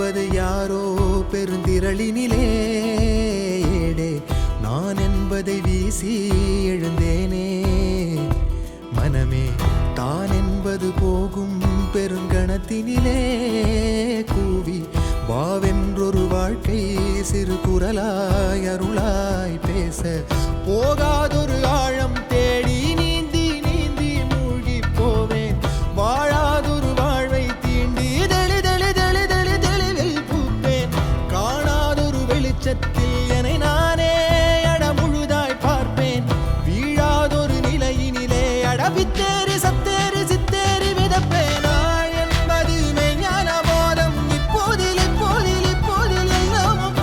என்பது யாரோ பெருந்திரளினிலே ஏடே நான் என்பதை வீசி எழுந்தேனே மனமே தான் என்பது போகும் பெருங்கணத்தினிலே கூவி வாவென்றொரு வாழ்க்கை சிறு குரலாய் அருளாய் பேச போகாதொரு ஆழம் தேடி நீந்தி நீந்தி மூழ்கி போவேன் வாழாதொரு வாழ்வை தீண்டி தெளி தெளி தெளி தெளி தெளிவில் பூப்பேன் காணாதொரு வெளிச்சத்தில்